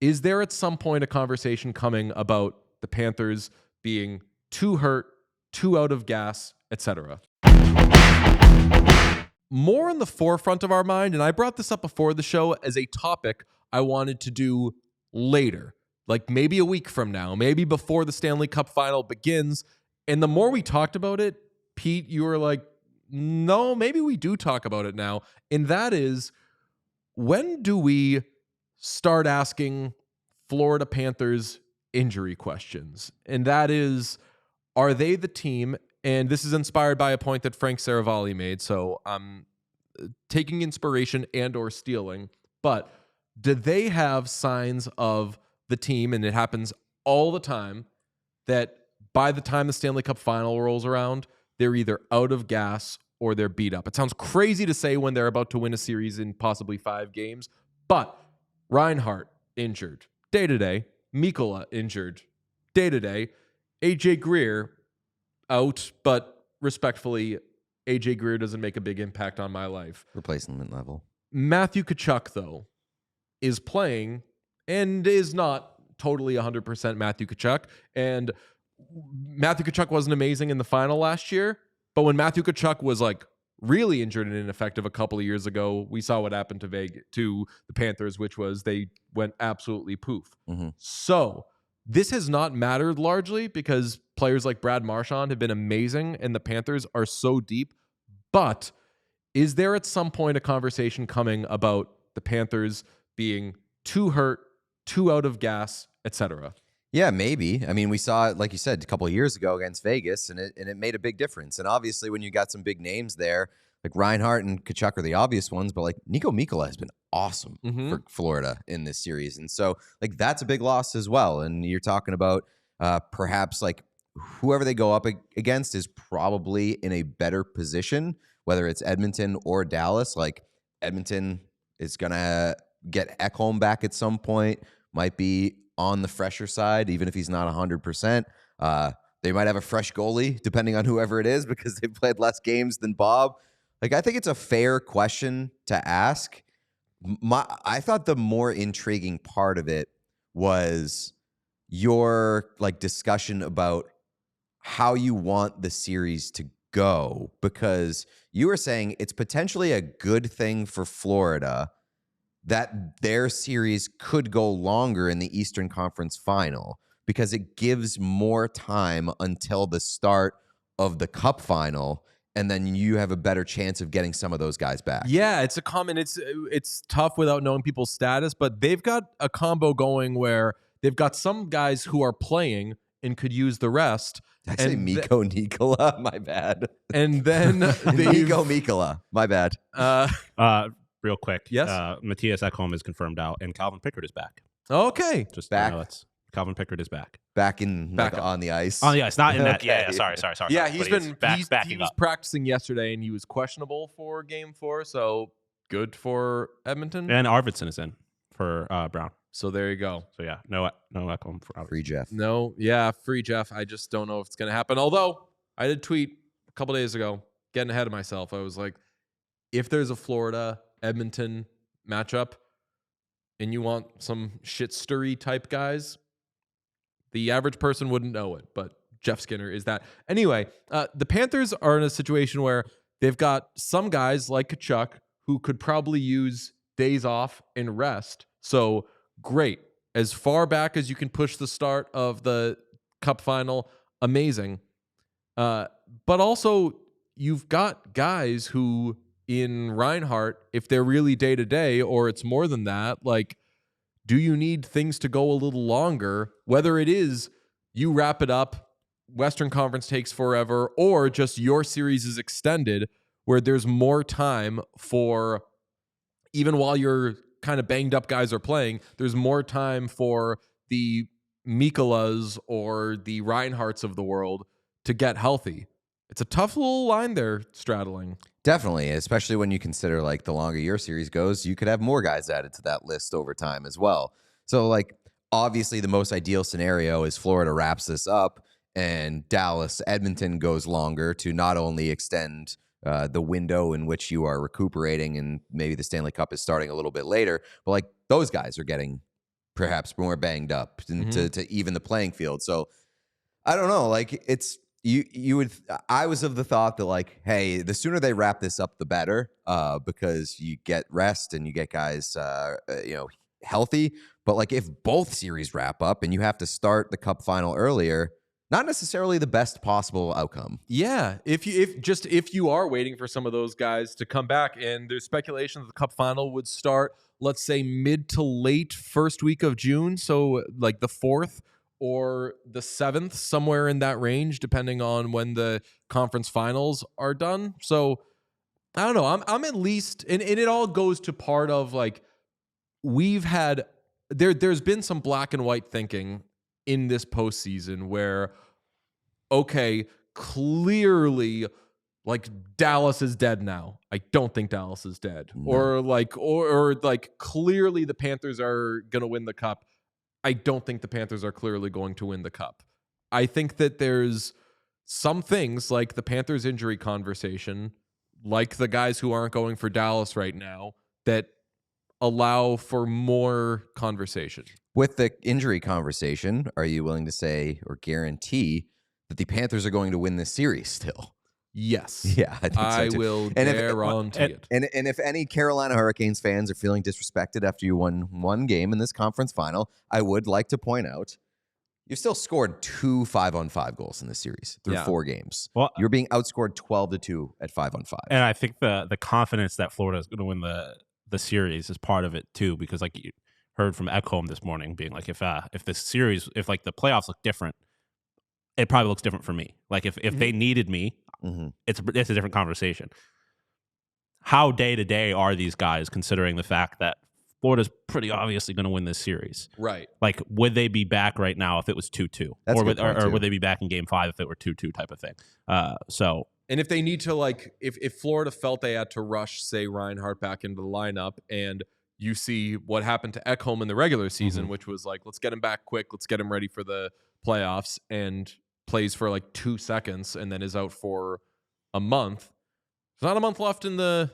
Is there at some point a conversation coming about the Panthers being too hurt, too out of gas, etc.? More in the forefront of our mind, and I brought this up before the show as a topic I wanted to do later, like maybe a week from now, maybe before the Stanley Cup final begins. And the more we talked about it, Pete, you were like, no, maybe we do talk about it now. And that is, when do we start asking Florida Panthers injury questions? And that is, are they the team? And this is inspired by a point that Frank Saravalli made. So I'm taking inspiration and or stealing. But do they have signs of the team, and it happens all the time, that by the time the Stanley Cup final rolls around, they're either out of gas or they're beat up? It sounds crazy to say when they're about to win a series in possibly 5 games, but Reinhart injured day-to-day, Mikkola injured day-to-day, AJ Greer out, but respectfully, AJ Greer doesn't make a big impact on my life. Replacement level. Matthew Tkachuk, though, is playing and is not totally 100% Matthew Tkachuk. And Matthew Tkachuk wasn't amazing in the final last year, but when Matthew Tkachuk was like really injured and ineffective a couple of years ago, we saw what happened to the Panthers, which was they went absolutely poof. Mm-hmm. So this has not mattered largely because players like Brad Marchand have been amazing and the Panthers are so deep. But is there at some point a conversation coming about the Panthers being too hurt, too out of gas, etc.? Yeah, maybe. I mean, we saw it, like you said, a couple of years ago against Vegas, and it made a big difference. And obviously, when you got some big names there, like Reinhart and Tkachuk are the obvious ones, but like Niko Mikkola has been awesome for Florida in this series. And so like that's a big loss as well. And you're talking about perhaps like whoever they go up against is probably in a better position, whether it's Edmonton or Dallas. Like Edmonton is going to get Ekholm back at some point, might be on the fresher side, even if he's not 100%. They might have a fresh goalie, depending on whoever it is, because they played less games than Bob. Like, I think it's a fair question to ask. I thought the more intriguing part of it was your like discussion about how you want the series to go, because you were saying it's potentially a good thing for Florida that their series could go longer in the Eastern Conference Final because it gives more time until the start of the Cup Final, and then you have a better chance of getting some of those guys back. Yeah, it's a common. It's tough without knowing people's status, but they've got a combo going where they've got some guys who are playing and could use the rest. Did I say Mikko Mikkola? My bad. And then Niko Mikkola. My bad. Real quick. Yes. Matthias Ekholm is confirmed out, and Calvin Pickard is back. Okay. Just back. Calvin Pickard is back. Back on the ice. On the ice, not in that. Okay. Yeah. Sorry. Yeah, he was practicing yesterday, and he was questionable for Game 4. So good for Edmonton. And Arvidsson is in for Brown. So there you go. So yeah, no Ekholm for Arvidsson. Free Jeff. No, yeah, free Jeff. I just don't know if it's going to happen. Although I did tweet a couple days ago, getting ahead of myself. I was like, if there's a Florida Edmonton matchup and you want some shit-stirry type guys, the average person wouldn't know it, but Jeff Skinner is that. Anyway, the Panthers are in a situation where they've got some guys like Tkachuk who could probably use days off and rest. So great. As far back as you can push the start of the Cup Final, amazing. But also, you've got guys who, in Reinhart, if they're really day-to-day or it's more than that, like, do you need things to go a little longer? Whether it is you wrap it up, Western Conference takes forever, or just your series is extended where there's more time for, even while your kind of banged up guys are playing, there's more time for the Mikkolas or the Reinharts of the world to get healthy. It's a tough little line there straddling. Definitely, especially when you consider like the longer your series goes, you could have more guys added to that list over time as well. So like obviously the most ideal scenario is Florida wraps this up and Dallas, Edmonton goes longer to not only extend the window in which you are recuperating and maybe the Stanley Cup is starting a little bit later, but like those guys are getting perhaps more banged up to even the playing field. So I don't know. Like it's you would. I was of the thought that like, hey, the sooner they wrap this up, the better, because you get rest and you get guys, healthy. But like if both series wrap up and you have to start the Cup final earlier, not necessarily the best possible outcome. Yeah, if you are waiting for some of those guys to come back, and there's speculation that the Cup final would start, let's say mid to late first week of June, so like the 4th or the 7th, somewhere in that range, depending on when the conference finals are done. So I don't know. I'm at least, and it all goes to part of like we've had there's been some black and white thinking in this postseason where, okay, clearly, like Dallas is dead now. I don't think Dallas is dead. No. Or like clearly the Panthers are going to win the Cup. I don't think the Panthers are clearly going to win the Cup. I think that there's some things like the Panthers injury conversation, like the guys who aren't going for Dallas right now, that allow for more conversation. With the injury conversation, are you willing to say or guarantee that the Panthers are going to win this series still? Yes. Yeah, I think so too. Will guarantee it. And if any Carolina Hurricanes fans are feeling disrespected after you won one game in this conference final, I would like to point out you've still scored 2 5-on-5 goals in this series through 4 games. Well, you're being outscored 12-2 at 5-on-5. And I think the confidence that Florida is going to win the series is part of it too, because like you heard from Ekholm this morning being like, if this series, if like the playoffs look different, it probably looks different for me. Like if they needed me, it's a different conversation. How day to day are these guys considering the fact that Florida's pretty obviously going to win this series? Right. Like, would they be back right now if it was 2-2? Or would they be back in game 5 if it were 2-2 type of thing? And if they need to, like, if Florida felt they had to rush, say, Reinhart back into the lineup, and you see what happened to Ekholm in the regular season, which was like, let's get him back quick, let's get him ready for the playoffs, and plays for like 2 seconds and then is out for a month. There's not a month left in the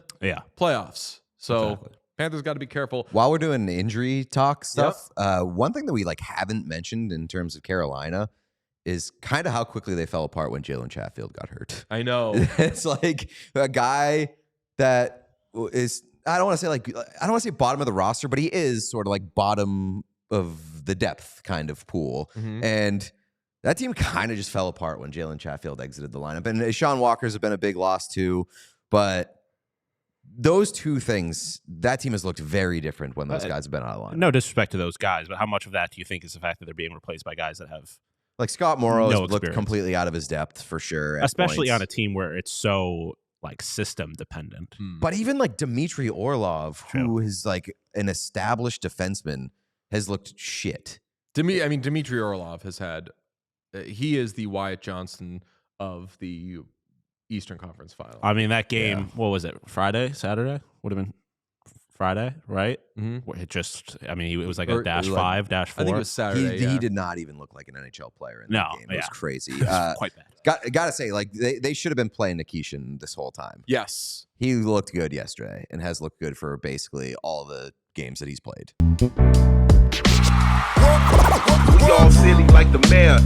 playoffs. So exactly. Panthers got to be careful. While we're doing injury talk stuff, one thing that we like haven't mentioned in terms of Carolina is kind of how quickly they fell apart when Jalen Chatfield got hurt. I know. It's like a guy that is, I don't want to say bottom of the roster, but he is sort of like bottom of the depth kind of pool. And that team kind of just fell apart when Jalen Chatfield exited the lineup. And Sean Walker's have been a big loss too, but those two things, that team has looked very different when those guys have been out of line. No disrespect to those guys, but how much of that do you think is the fact that they're being replaced by guys that have like Scott Morrow's looked completely out of his depth for sure, especially on a team where it's so like system dependent. But even like Dmitry Orlov, who is like an established defenseman, has looked shit. Dmitry Orlov has had. He is the Wyatt Johnston of the Eastern Conference Final. I mean, that game, what was it? Friday? Saturday? Would have been Friday, right? It just, it was like a -5, -4. I think it was Saturday. He did not even look like an NHL player in that game. It was crazy. Quite bad. Got to say, like, they should have been playing Nikishin this whole time. Yes. He looked good yesterday and has looked good for basically all the games that he's played. We all silly like the mayor.